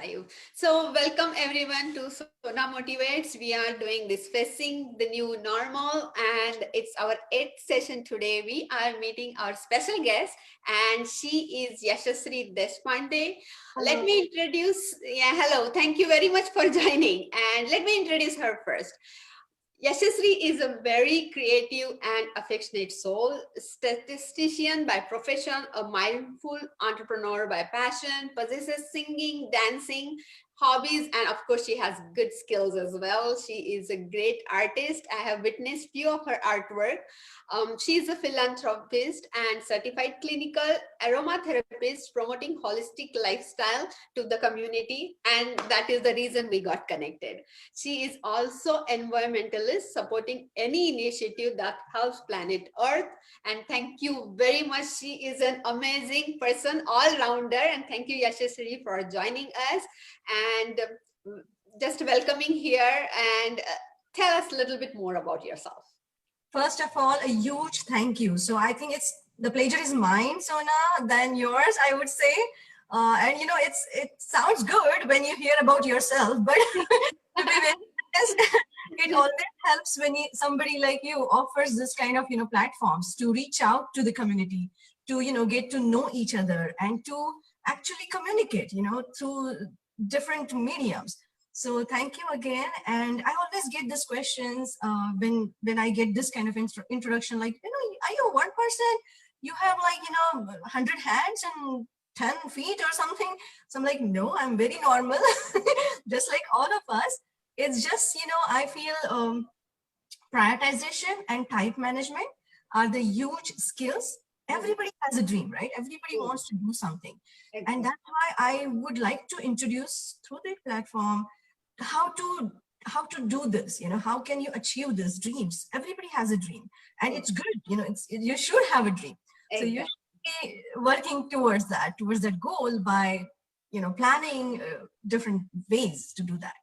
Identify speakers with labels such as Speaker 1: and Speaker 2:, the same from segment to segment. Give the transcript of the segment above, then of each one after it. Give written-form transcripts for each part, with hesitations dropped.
Speaker 1: live. So welcome everyone to Sona Motivates. We are doing this facing the new normal and it's our 8th session today. We are meeting our special guest and she is Yashashree Deshpande. Let
Speaker 2: Hello.
Speaker 1: me introduce, hello, thank you very much for joining and let me introduce her first. Yashashree is a very creative and affectionate soul, statistician by profession, a mindful entrepreneur by passion, possesses singing, dancing, hobbies, and of course she has good skills as well. She is a great artist. I have witnessed few of her artwork. She is a philanthropist and certified clinical aromatherapist promoting holistic lifestyle to the community, and that is the reason we got connected. She is also environmentalist, supporting any initiative that helps planet Earth. And thank you very much. She is an amazing person, all-rounder. And thank you, Yashashree, for joining us and just welcoming here. And tell us a little bit more about yourself.
Speaker 2: First of all, a huge thank you. So I think the pleasure is mine, Sona, than yours, I would say. And it sounds good when you hear about yourself, but to be very honest, it always helps when somebody like you offers this kind of platforms to reach out to the community, to get to know each other and to actually communicate through different mediums. So thank you again. And I always get these questions when I get this kind of introduction, like, are you one person? You have like, 100 hands and 10 feet or something. So I'm like, no, I'm very normal, just like all of us. It's just, I feel prioritization and type management are the huge skills. Everybody has a dream, right? Everybody wants to do something. And that's why I would like to introduce through the platform how to do this. How can you achieve these dreams? Everybody has a dream and it's good. You should have a dream. So you should be working towards that goal by planning different ways to do that.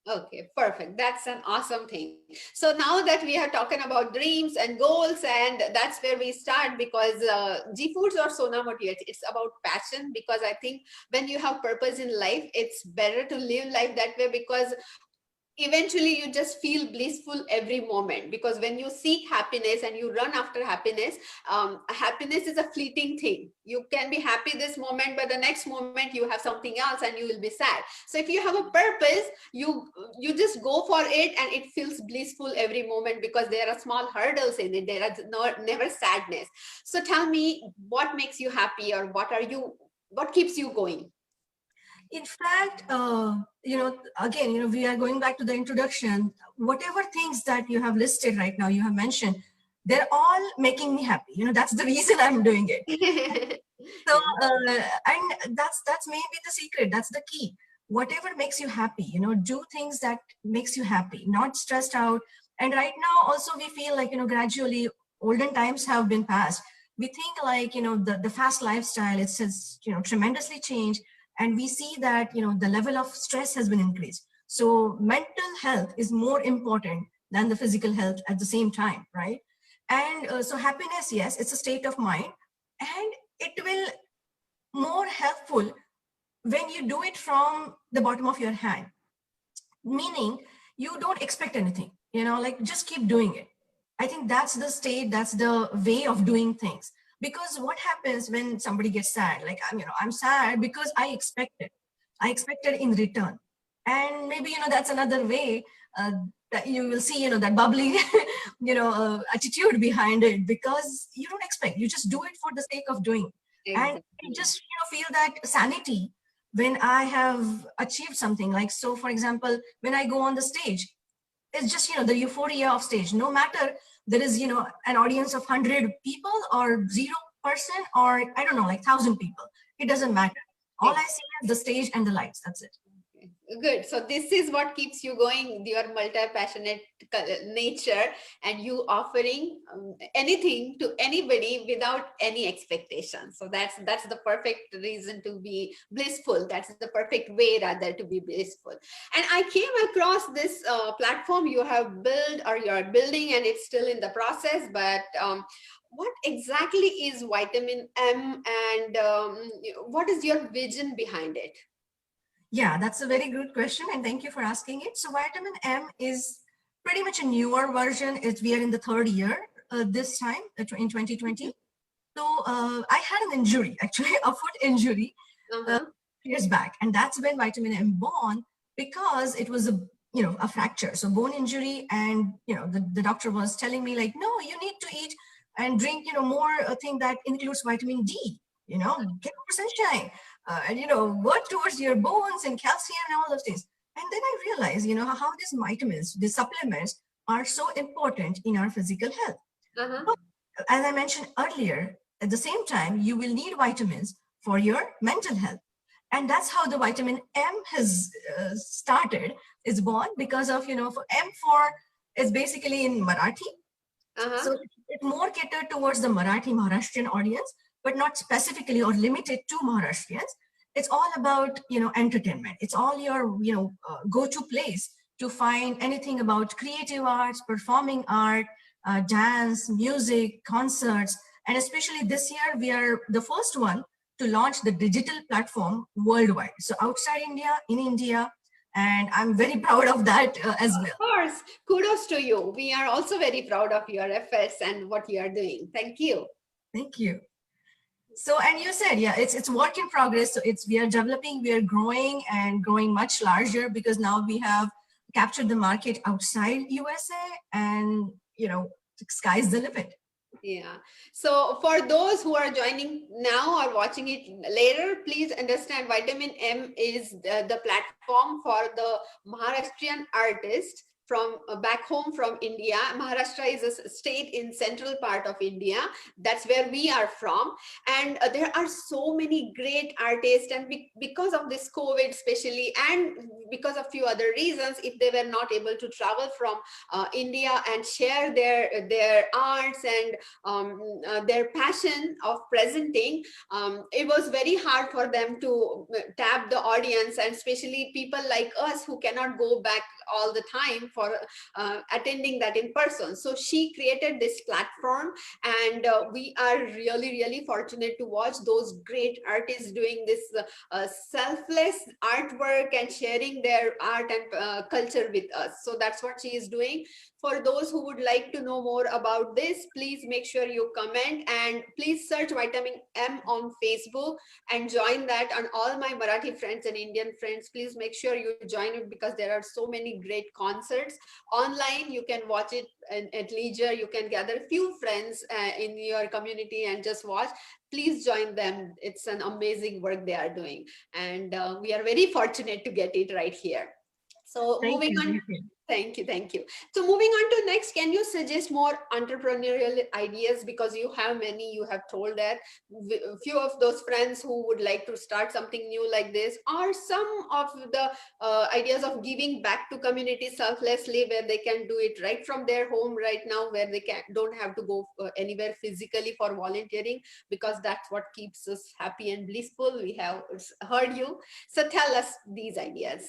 Speaker 1: Okay, perfect. That's an awesome thing. So now that we are talking about dreams and goals, and that's where we start, because G Foods or Sona Motivates, it's about passion. Because I think when you have purpose in life, it's better to live life that way, because eventually you just feel blissful every moment. Because when you seek happiness and you run after happiness, happiness is a fleeting thing. You can be happy this moment, but the next moment you have something else and you will be sad. So if you have a purpose, you just go for it and it feels blissful every moment, because there are small hurdles in it. There are never sadness. So tell me, what makes you happy, or what keeps you going?
Speaker 2: In fact, again, we are going back to the introduction. Whatever things that you have listed right now, you have mentioned, they're all making me happy. That's the reason I'm doing it. So, and that's maybe the secret. That's the key. Whatever makes you happy, do things that makes you happy, not stressed out. And right now, also, we feel like, gradually olden times have been passed. We think like, the fast lifestyle, it's just, tremendously changed. And we see that the level of stress has been increased. So mental health is more important than the physical health at the same time, right? And so happiness, yes, it's a state of mind, and it will more helpful when you do it from the bottom of your hand, meaning you don't expect anything, like just keep doing it. I think that's the state, that's the way of doing things. Because what happens when somebody gets sad, like I'm sad because I expected in return. And maybe that's another way that you will see that bubbly attitude behind it, because you don't expect, you just do it for the sake of doing. And you
Speaker 1: Exactly.
Speaker 2: just feel that sanity when I have achieved something. Like, so for example, when I go on the stage, it's just the euphoria of stage. No matter there is an audience of 100 people or 0 person, or I don't know, like 1,000 people, it doesn't matter. All I see is the stage and the lights. That's it.
Speaker 1: Good. So this is what keeps you going, your multi-passionate nature, and you offering anything to anybody without any expectation. So that's the perfect reason to be blissful. That's the perfect way rather to be blissful. And I came across this platform you have built, or you're building, and it's still in the process, but what exactly is vitamin M, and what is your vision behind it?
Speaker 2: Yeah, that's a very good question, and thank you for asking it. So vitamin M is pretty much a newer version. We are in the third year this time in 2020. So I had an injury, actually, a foot injury uh,
Speaker 1: Uh-huh.
Speaker 2: years back, and that's when vitamin M born, because it was a fracture, so bone injury, and the doctor was telling me like, no, you need to eat and drink more thing that includes vitamin D. Get more sunshine, and work towards your bones and calcium and all those things. And then I realized how these vitamins, these supplements, are so important in our physical health.
Speaker 1: Uh-huh.
Speaker 2: But as I mentioned earlier, at the same time, you will need vitamins for your mental health. And that's how the vitamin M has started, is born because of, for M for is basically in Marathi.
Speaker 1: Uh-huh.
Speaker 2: So it's more catered towards the Marathi Maharashtrian audience, but not specifically or limited to Maharashtrians. It's all about, entertainment. It's all your, go-to place to find anything about creative arts, performing art, dance, music, concerts. And especially this year, we are the first one to launch the digital platform worldwide. So outside India, in India, and I'm very proud of that as
Speaker 1: Of
Speaker 2: well.
Speaker 1: course, kudos to you. We are also very proud of your efforts and what you are doing. Thank you.
Speaker 2: Thank you. So, and you said, yeah, it's work in progress. So we are developing, we are growing and growing much larger, because now we have captured the market outside USA, and sky's the limit.
Speaker 1: Yeah. So for those who are joining now or watching it later, please understand vitamin M is the platform for the Maharashtrian artist from back home from India. Maharashtra is a state in central part of India. That's where we are from. And there are so many great artists, and because of this COVID especially, and because of few other reasons, if they were not able to travel from India and share their arts and their passion of presenting, it was very hard for them to tap the audience, and especially people like us who cannot go back all the time for attending that in person. So she created this platform, and we are really, really fortunate to watch those great artists doing this selfless artwork and sharing their art and culture with us. So that's what she is doing. For those who would like to know more about this, please make sure you comment, and please search vitamin M on Facebook and join that. And all my Marathi friends and Indian friends, please make sure you join it, because there are so many great concerts online. You can watch it at leisure. You can gather few friends in your community and just watch. Please join them. It's an amazing work they are doing, and we are very fortunate to get it right here. So
Speaker 2: Thank
Speaker 1: moving
Speaker 2: you.
Speaker 1: on. Thank you. Thank you. So moving on to next, can you suggest more entrepreneurial ideas? Because you have many, you have told that few of those friends who would like to start something new like this, or some of the ideas of giving back to community selflessly, where they can do it right from their home right now, where they don't have to go anywhere physically for volunteering, because that's what keeps us happy and blissful. We have heard you. So tell us these ideas.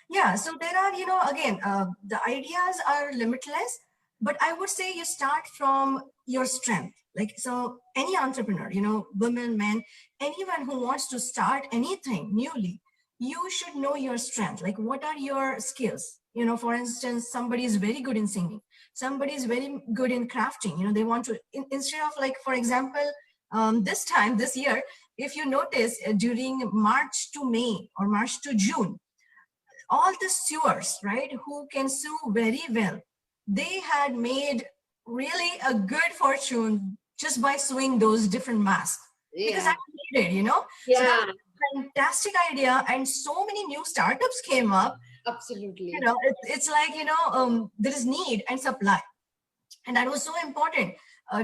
Speaker 2: Yeah, so there are, again, the ideas are limitless, but I would say you start from your strength. Like, so any entrepreneur, women, men, anyone who wants to start anything newly, you should know your strength. Like, what are your skills? For instance, somebody is very good in singing, somebody is very good in crafting. They want to, instead of, like, for example, this year, if you notice, during March to May or March to June, all the sewers, right, who can sew very well, they had made really a good fortune just by sewing those different masks, because
Speaker 1: Yeah.
Speaker 2: that's needed, So that
Speaker 1: Yeah,
Speaker 2: was a fantastic idea, and so many new startups came up.
Speaker 1: absolutely.
Speaker 2: It's like, there is need and supply, and that was so important.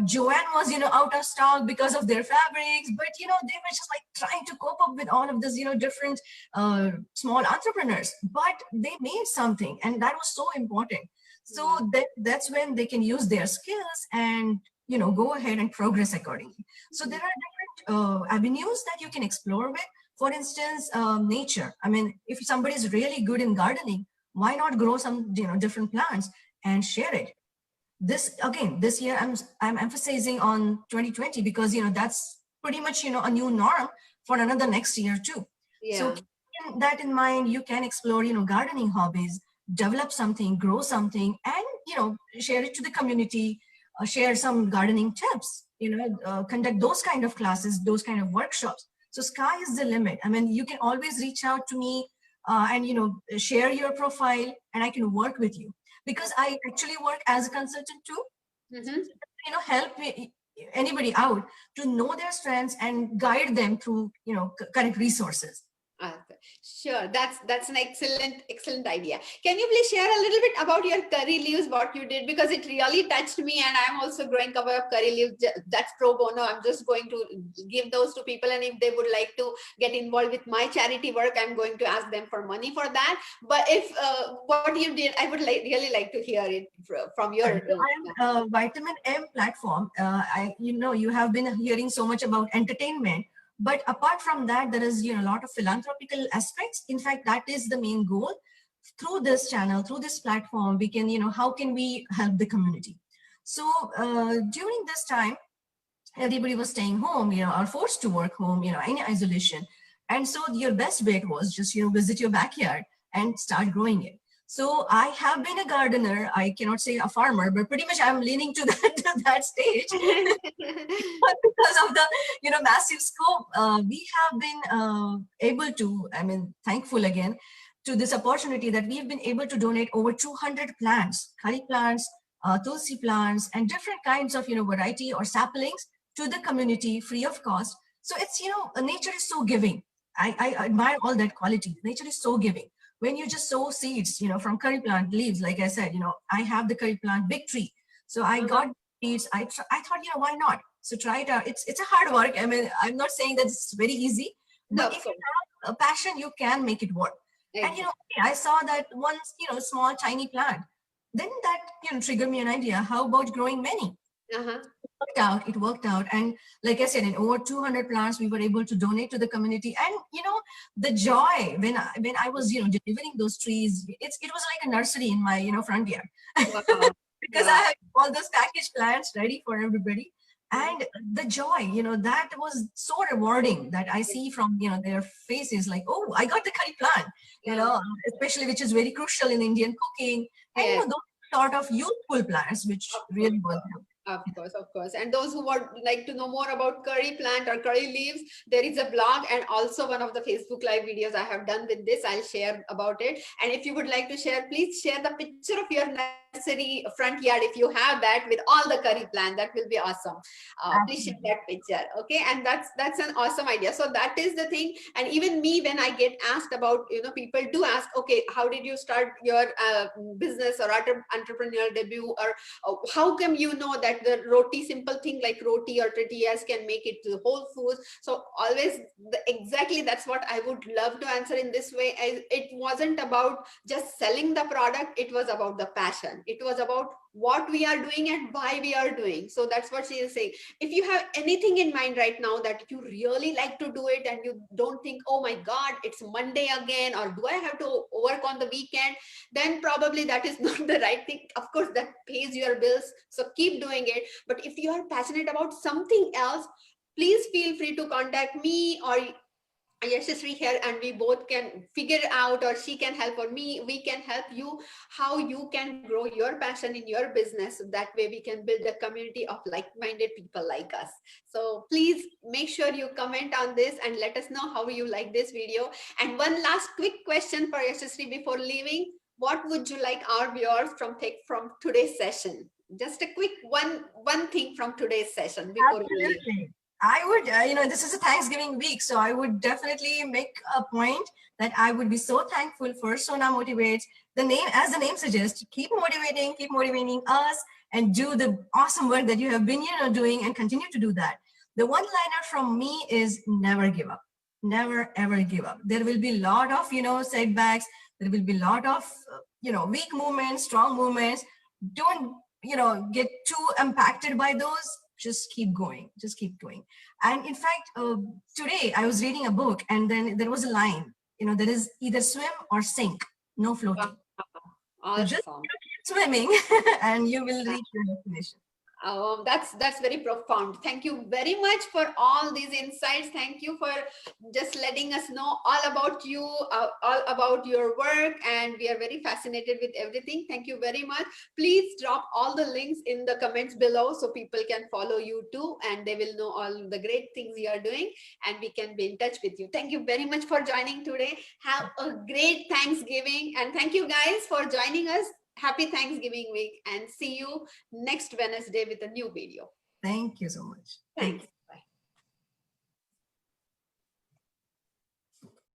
Speaker 2: Joanne was, out of stock because of their fabrics, but they were just like trying to cope up with all of this, different small entrepreneurs. But they made something, and that was so important.
Speaker 1: Yeah.
Speaker 2: So that's when they can use their skills and go ahead and progress accordingly. So there are different avenues that you can explore with. For instance, nature. I mean, if somebody is really good in gardening, why not grow some different plants and share it? This year I'm emphasizing on 2020, because that's pretty much a new norm for another next year too. So
Speaker 1: Yeah.
Speaker 2: that in mind, you can explore, gardening hobbies, develop something, grow something, and, share it to the community, share some gardening tips, conduct those kind of classes, those kind of workshops. So sky is the limit. I mean, you can always reach out to me and, share your profile, and I can work with you, because I actually work as a consultant too.
Speaker 1: Mhm.
Speaker 2: Help anybody out to know their strengths and guide them through, correct resources.
Speaker 1: Sure, that's an excellent idea. Can you please share a little bit about your curry leaves, what you did, because it really touched me, and I'm also growing cover of curry leaves. That's pro bono. I'm just going to give those to people, and if they would like to get involved with my charity work, I'm going to ask them for money for that. But if what you did, I would really like to hear it from your.
Speaker 2: I am a Vitamin M platform. You have been hearing so much about entertainment. But apart from that, there is a lot of philanthropical aspects. In fact, that is the main goal. Through this channel, through this platform, we can, how can we help the community? So during this time, everybody was staying home, or forced to work home, in isolation. And so your best bet was just, visit your backyard and start growing it. So I have been a gardener. I cannot say a farmer, but pretty much I'm leaning to that stage. But because of the massive scope, we have been able to, thankful again to this opportunity that we have been able to donate over 200 plants, curry plants, tulsi plants, and different kinds of variety or saplings to the community free of cost. So it's nature is so giving. I admire all that quality. Nature is so giving. When you just sow seeds, from curry plant leaves, like I said, I have the curry plant big tree. So I got seeds. I thought, why not? So try it out. It's a hard work. I mean, I'm not saying that it's very easy, but if you have a passion, you can make it work. And I saw that one small tiny plant. Then that triggered me an idea. How about growing many? It worked out, and like I said, in over 200 plants we were able to donate to the community. And the joy when I was delivering those trees, it was like a nursery in my front yard.
Speaker 1: Wow.
Speaker 2: Because I had all those packaged plants ready for everybody. And the joy, that was so rewarding, that I see from their faces, like, oh, I got the curry plant, especially, which is very crucial in Indian cooking. And those sort of youthful plants, which really was helpful.
Speaker 1: Of course. And those who would like to know more about curry plant or curry leaves, there is a blog and also one of the Facebook live videos I have done with this. I'll share about it. And if you would like to share, please share the picture of your nursery front yard if you have that, with all the curry plant. That will be awesome. Please share that picture. Okay. And that's an awesome idea. So that is the thing. And even me, when I get asked about, people do ask, okay, how did you start your business or entrepreneurial debut, or how come that the roti, simple thing like roti or tortillas can make it to Whole Foods? So always exactly that's what I would love to answer in this way. It wasn't about just selling the product, it was about the passion. It was about what we are doing and why we are doing. So that's what she is saying. If you have anything in mind right now that you really like to do it, and you don't think, oh my God, it's Monday again, or do I have to work on the weekend, then probably that is not the right thing. Of course, that pays your bills, so keep doing it. But if you are passionate about something else, please feel free to contact me or Yashashree here, and we both can figure out, or she can help, or we can help you how you can grow your passion in your business. So that way we can build a community of like-minded people like us. So please make sure you comment on this and let us know how you like this video. And one last quick question for Yashashree before leaving. What would you like our viewers take from today's session? Just a quick one thing from today's session before we leave.
Speaker 2: I would, this is a Thanksgiving week, so I would definitely make a point that I would be so thankful for Sona Motivates. As the name suggests, keep motivating us, and do the awesome work that you have been, doing, and continue to do that. The one-liner from me is never give up. Never, ever give up. There will be a lot of, setbacks. There will be a lot of, weak movements, strong movements. Don't, get too impacted by those. Just keep going, just keep going. And in fact, today I was reading a book, and then there was a line, there is either swim or sink, no floating.
Speaker 1: Awesome.
Speaker 2: So just keep swimming and you will reach your destination.
Speaker 1: That's very profound. Thank you very much for all these insights. Thank you for just letting us know all about you, all about your work, and we are very fascinated with everything. Thank you very much. Please drop all the links in the comments below so people can follow you too, and they will know all the great things you are doing, and we can be in touch with you. Thank you very much for joining today. Have a great Thanksgiving, and thank you guys for joining us. Happy Thanksgiving week, and see you next Wednesday with a new video.
Speaker 2: Thank you so much.
Speaker 1: Thanks.